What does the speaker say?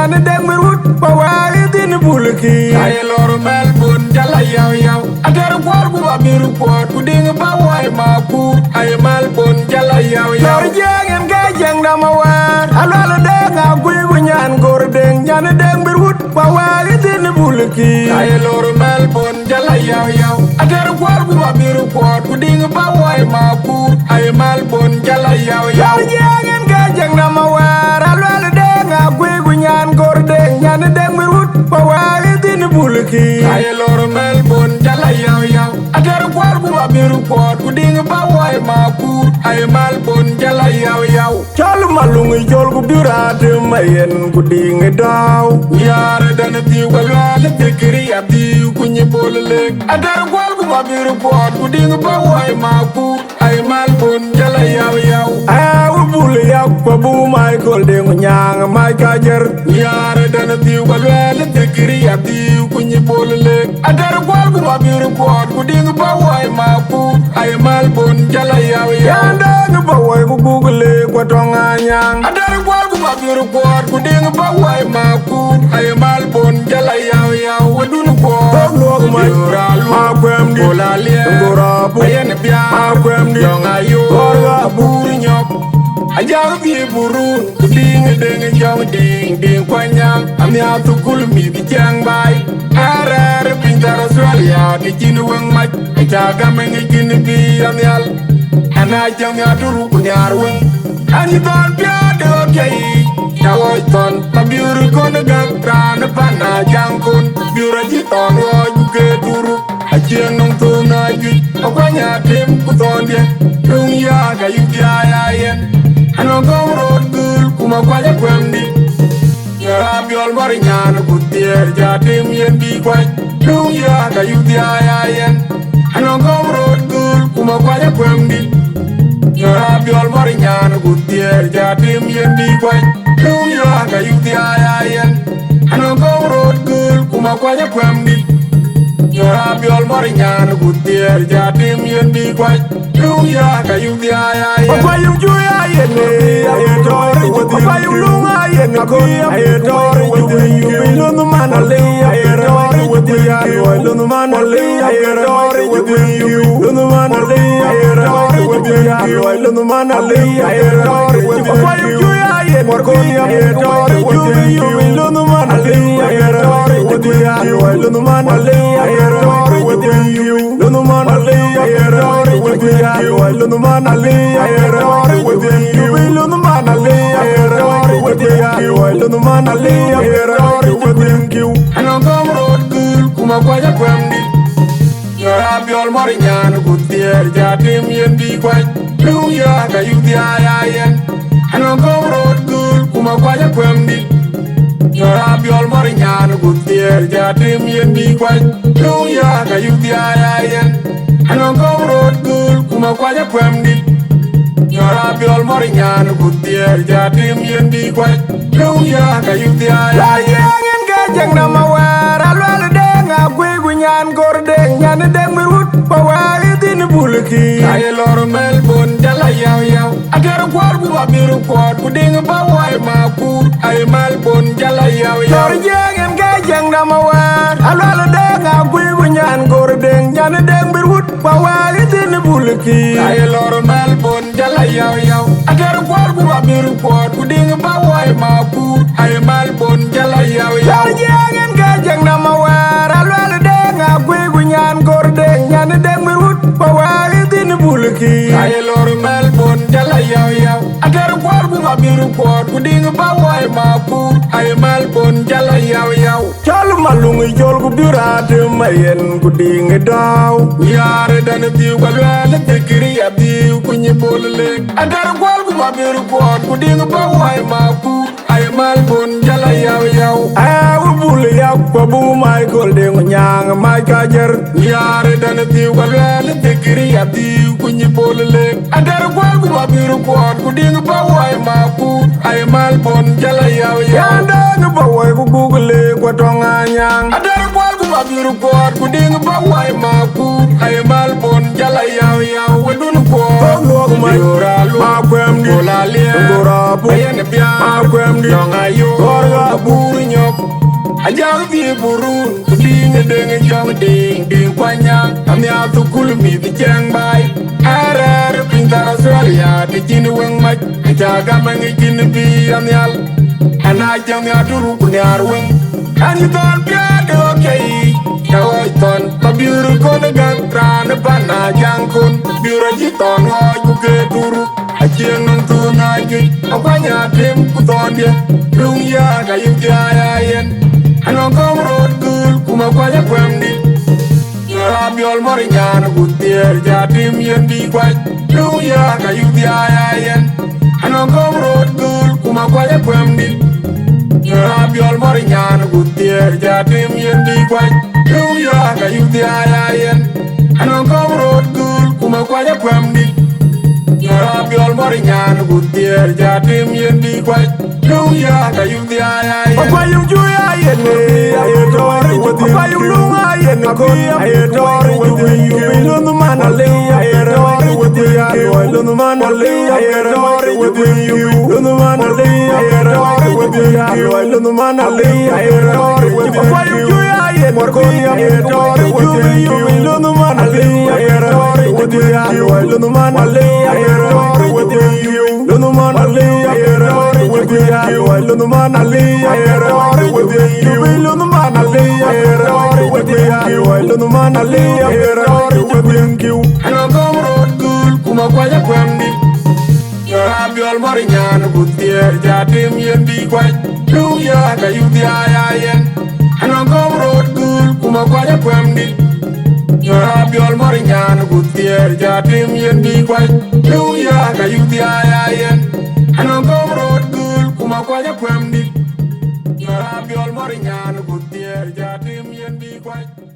nyane deng merut pawai din bulki ay lor mel bun jala yaw yaw agar kwar ku abiru pot ku ding pawai maku ay mal bun jala yaw yaw lor jengen ga Ciengda mawar alala deng agui bunyan gor deng nyane deng merut pawai din bulki ay lor mel bun jala yaw yaw agar kwar ku abiru pot ku ding pawai maku ay mal bun jala yaw yaw jengen ga Ciengda mawar alala deng agui bunyan gor deng nyane deng merut pawai din bulki ay lor mel bun jala yaw yaw agar kwar ku abiru pot ku ding pawai maku ay mal bun jala yaw yaw chal malung jol ku birate mayen ku ding daw yar dan ti wala te kriya ti ku ni bolek agar kwar ku abiru pot ku ding pawai maku ay mal bun jala yaw yaw ay bul yak pa bu mai kol ding nyang mai kajer yar dan ti wala te kriya ti ku ni bolek agar kwar ku abiru pot ku ding pawai maku ay mal bun jala yaw yaw yanda nu pawai ku google ko tonga nyang agar kwar ku abiru pot ku ding pawai maku ay mal bun jala yaw yaw wadun ko log mai ma kwem di ngora bu yen bia ma kwem di ngayu ora bu nyok ajang bi burun ding ding jong ding ding kwanyang amya tu kul mi bi jang bai arar pintar Australia di jinu wang mai jaga mengi jinu bi amyal ana jang ya duru kunyar wang ani don pia de okay yawo ton mabiuru kon gak ran pana jang kun biura ji ton wo juge duru ajeng nong tu na ju okwanya tim ku ton dia dung ya ga yu ya yen ano gom road gul kuma kwanya kwemdi yara biol mari nyana kutier jatim yen bi kwany dung ya ga yu ya yen ano gom road gul kuma kwanya kwemdi yara biol mari nyana kutier jatim yen bi kwany dung ya ga yu ya yen ano gom road gul kuma kwanya kwemdi yara biol mari nyana kutier jatim yen bi kwany dung ya ga yu ya yen kwanyum ju ya yen ayetori kwanyum lunga yen ko ayetori you lunu manale ayetori lunu manale ayetori lunu manale ayetori lunu manale ayetori kwanyum ju ya yen ko ayetori you lunu manale ayetori lunu manale ayetori lunu manale ayetori lunu manale ayetori lunu manale ayetori lunu manale ayetori ano gom road gul kuma kwanya kwemdi yara biol mari nyana kutier jatim yen bi kwany dung ya ga yu ya yen ano gom road gul kuma kwanya kwemdi yara biol mari nyana kutier jatim yen bi kwany dung ya ga yu ya yen ano gom road gul kuma kwanya kwemdi yara biol mari nyana kutier jatim yen bi kwany dung ya ga yu ya yen ga Ciengda mawar alwala deng agui gunyan gor deng nyane deng merut pawai din bulki ay lor mel bun jala yaw yaw agar kwar ku abiru pot ku ding pawai maku ay mal bun jala yaw yaw lor jengen ga Ciengda mawar alwala deng agui gunyan gor deng nyane deng merut pawai din bulki ay lor mel bun jala yaw yaw agar kwar ku abiru pot ku ding pawai maku ay mal bun jala yaw yaw jengen ga Ciengda mawar alwala deng agui gunyan gor deng nyane deng merut pawai din bulki ay lor mel bun jala yaw yaw agar kwar ku abiru pot ku ding pawai maku ay mal bun jala yaw yaw chal malung jol ku birate mayen ku ding daw yar dan ti wala te kriya ti ku ni bolek agar kwar ku abiru pot ku ding pawai maku ay mal bun jala yaw yaw ay bul yak pa bu mai kol ding nyang mai kajer yar dan ti wala te kriya ti ku ni bolek agar kwar ku abiru pot ku ding pawai maku ay mal bun jala yaw yaw yanda nu pawai ku google ko tonga nyang agar kwar ku abiru pot ku ding pawai maku ay mal bun jala yaw yaw wadun ko log mai ma kwem di Gola lia Gora bu Ayen bia Akwem di Yang ayo Gorga buri nyok Ajang di burun Ding ding jong ding ding kwanyang Kami atu kulmi di Jieng bai Arar pintar Australia di jini weng mach Jaga mengi jini bi amyal Ana jang ya duru kunyar weng Ani ton piade okei Kawai ton Pabiru kone gantran Bana jangkun Biru jiton hoi kuke duru Jieng nung tu najui Apanya tim kuton dia Lung ya kayu jaya yen Anong kong road gul Kuma kwanya kwemdi Rabiol moringan Gutier jatim yen di kwaj Lung ya kayu jaya yen Anong kong road gul Kuma kwanya kwemdi Rabiol moringan Gutier jatim yen di kwaj Lung ya kayu jaya yen Anong kong road gul Kuma kwanya kwemdi Rabiol moringan Gutier jatim yen di kwaj Lung ya kayu jaya yen Papayung juya yen Ayedori Papayung lunga yen Ayedori Yubin lumana le Ayedori Yubin lumana le Ayedori Yubin lumana le Ayedori Yubin lumana le Ayedori Papayung juya yen Ayedori Yubin lumana le Ayedori Yubin lumana le Ayedori Yubin lumana le Ayedori Lunu mana le ayerori you lunu mana le ayerori lunu mana le ayerori you ano come road cool kuma kwaja kwamdi Rabiol moringan Gutier jatim yen di kwaj Lu ya kayu di ayayen ano come road cool kuma kwaja kwamdi Rabiol moringan Gutier jatim yen di kwaj Lu ya kayu di ayayen ano come road cool kuma kwaja kwamdi Rabiol moringan Gutier jatim yen di kwaj